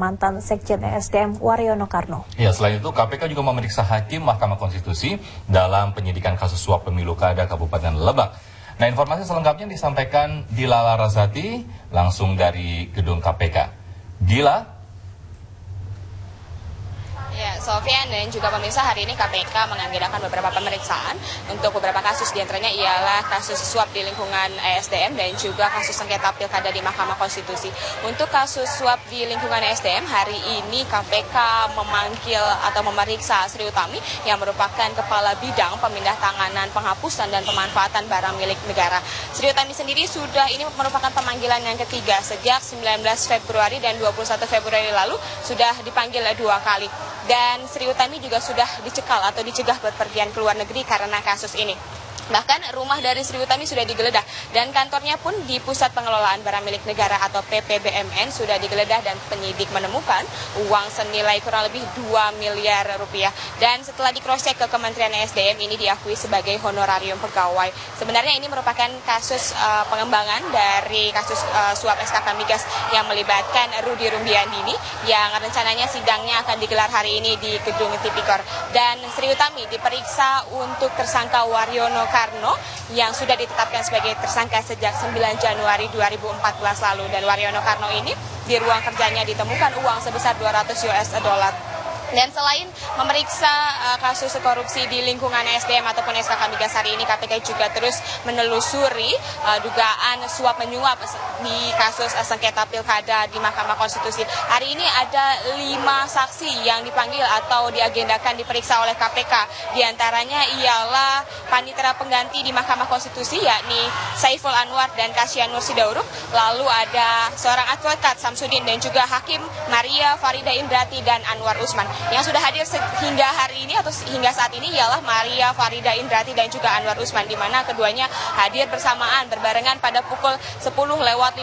mantan Sekjen ESDM Waryono Karno. Ya, selain itu KPK juga memeriksa Hakim Mahkamah Konstitusi dalam penyidikan kasus suap pemilu kada Kabupaten Lebak. Nah, informasi selengkapnya disampaikan Dila Larasati langsung dari gedung KPK. Dila. Ya, Sofian dan juga pemirsa, hari ini KPK mengagendakan beberapa pemeriksaan untuk beberapa kasus, diantaranya ialah kasus suap di lingkungan ESDM dan juga kasus sengketa pilkada di Mahkamah Konstitusi. Untuk kasus suap di lingkungan ESDM, hari ini KPK memanggil atau memeriksa Sri Utami yang merupakan Kepala Bidang Pemindah Tanganan Penghapusan dan Pemanfaatan Barang Milik Negara. Sri Utami sendiri ini merupakan pemanggilan yang ketiga sejak 19 Februari dan 21 Februari lalu sudah dipanggil 2 kali. Dan Sri Utami juga sudah dicekal atau dicegah berpergian ke luar negeri karena kasus ini. Bahkan rumah dari Sri Utami sudah digeledah dan kantornya pun di Pusat Pengelolaan Barang Milik Negara atau PPBMN sudah digeledah dan penyidik menemukan uang senilai kurang lebih 2 miliar rupiah. Dan setelah di-cross-check ke Kementerian ESDM, ini diakui sebagai honorarium pegawai. Sebenarnya ini merupakan kasus pengembangan dari kasus suap SKK Migas yang melibatkan Rudy Rumbiandini yang rencananya sidangnya akan digelar hari ini di Gedung Tipikor. Dan Sri Utami diperiksa untuk tersangka Waryono Karno yang sudah ditetapkan sebagai tersangka sejak 9 Januari 2014 lalu. Dan Waryono Karno ini di ruang kerjanya ditemukan uang sebesar 200 US dollar. Dan selain memeriksa kasus korupsi di lingkungan SDM ataupun SKK Migas, hari ini KPK juga terus menelusuri dugaan suap menyuap di kasus sengketa pilkada di Mahkamah Konstitusi. Hari ini ada 5 saksi yang dipanggil atau diagendakan diperiksa oleh KPK. Di antaranya ialah panitera pengganti di Mahkamah Konstitusi yakni Saiful Anwar dan Kasyanur Sidauruk. Lalu ada seorang advokat Samsudin dan juga Hakim Maria Farida Indrati dan Anwar Usman. Yang sudah hadir hingga hari ini atau hingga saat ini ialah Maria Farida Indrati dan juga Anwar Usman, di mana keduanya hadir bersamaan berbarengan pada pukul 10:15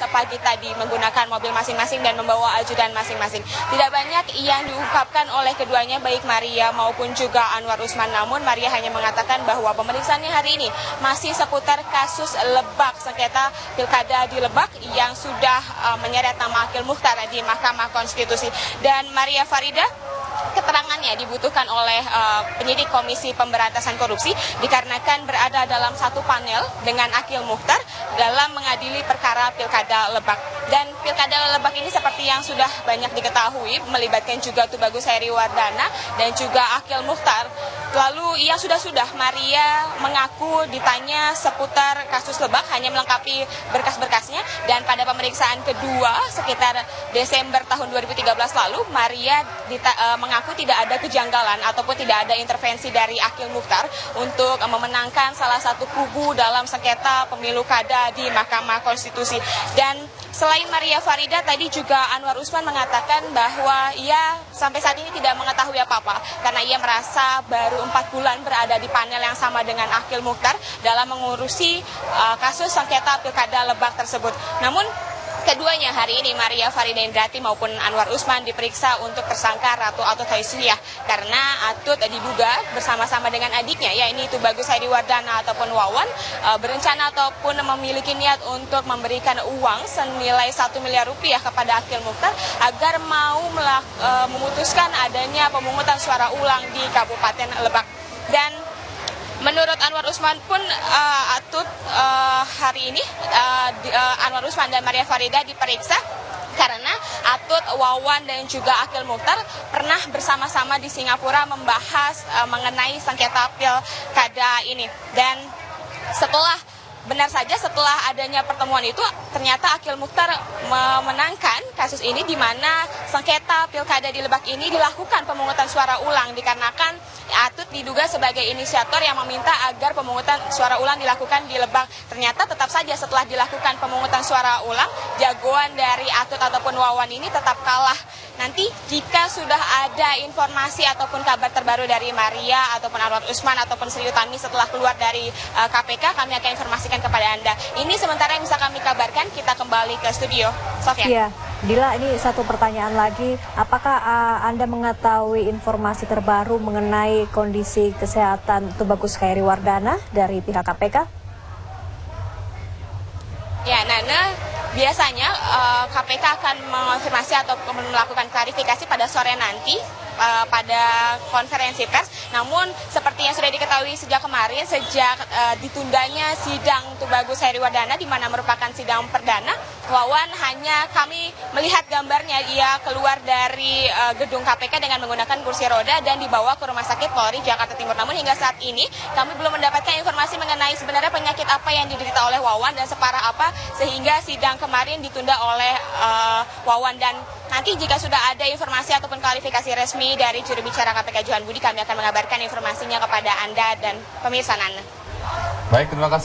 pagi tadi menggunakan mobil masing-masing dan membawa ajudan masing-masing. Tidak banyak yang diungkapkan oleh keduanya baik Maria maupun juga Anwar Usman, namun Maria hanya mengatakan bahwa pemeriksaannya hari ini masih seputar kasus Lebak, sengketa pilkada di Lebak yang sudah menyeret nama Akil Mukhtar di Mahkamah Konstitusi. Dan Maria Farida, keterangannya dibutuhkan oleh penyidik Komisi Pemberantasan Korupsi dikarenakan berada dalam satu panel dengan Akil Mukhtar dalam mengadili perkara Pilkada Lebak. Dan Pilkada Lebak ini seperti yang sudah banyak diketahui melibatkan juga Tubagus Heriwardana dan juga Akil Mukhtar. Lalu yang sudah Maria mengaku ditanya seputar kasus Lebak hanya melengkapi berkas-berkasnya, dan pada pemeriksaan kedua sekitar Desember tahun 2013 lalu Maria mengaku tidak ada kejanggalan ataupun tidak ada intervensi dari Akil Mukhtar untuk memenangkan salah satu kubu dalam sengketa pemilu kada di Mahkamah Konstitusi. Dan selain Maria Farida, tadi juga Anwar Usman mengatakan bahwa ia sampai saat ini tidak mengetahui apa-apa karena ia merasa baru 4 bulan berada di panel yang sama dengan Akil Mukhtar dalam mengurusi kasus sengketa pilkada Lebak tersebut. Namun keduanya hari ini, Maria Farida Indrati maupun Anwar Usman, diperiksa untuk tersangka Ratu Atut Haisiyah karena Atut diduga bersama-sama dengan adiknya, yaitu Tubagus Heriwardana ataupun Wawan, berencana ataupun memiliki niat untuk memberikan uang senilai 1 miliar rupiah kepada Akil Mukhtar agar mau memutuskan adanya pemungutan suara ulang di Kabupaten Lebak. Dan menurut Anwar Usman pun Atut hari ini Anwar Usman dan Maria Farida diperiksa karena Atut, Wawan dan juga Akil Mukhtar pernah bersama-sama di Singapura membahas mengenai sengketa pilkada ini. Dan benar saja setelah adanya pertemuan itu ternyata Akil Mukhtar memenangkan kasus ini, di mana sengketa pilkada di Lebak ini dilakukan pemungutan suara ulang dikarenakan Atut diduga sebagai inisiator yang meminta agar pemungutan suara ulang dilakukan di Lebak. Ternyata tetap saja setelah dilakukan pemungutan suara ulang, jagoan dari Atut ataupun Wawan ini tetap kalah. Nanti jika sudah ada informasi ataupun kabar terbaru dari Maria ataupun Anwar Usman ataupun Sri Utami setelah keluar dari KPK, kami akan informasikan kepada Anda. Ini sementara yang bisa kami kabarkan. Kita kembali ke studio. Sofian. Iya, Dila, ini satu pertanyaan lagi. Apakah Anda mengetahui informasi terbaru mengenai kondisi kesehatan Tubagus Heriwardana dari pihak KPK? Ya, Nana, biasanya KPK akan mengonfirmasi atau melakukan klarifikasi pada sore nanti pada konferensi pers. Namun seperti yang sudah diketahui sejak kemarin, sejak ditundanya sidang Tubagus Heriwardana di mana merupakan sidang perdana, Wawan hanya kami melihat gambarnya, ia keluar dari gedung KPK dengan menggunakan kursi roda dan dibawa ke Rumah Sakit Polri Jakarta Timur. Namun hingga saat ini kami belum mendapatkan informasi mengenai sebenarnya penyakit apa yang diderita oleh Wawan dan separah apa sehingga sidang kemarin ditunda oleh Wawan. Dan nanti jika sudah ada informasi ataupun klarifikasi resmi dari juru bicara KPK Johan Budi, kami akan mengabarkan informasinya kepada Anda dan pemirsa Nana. Baik, terima kasih.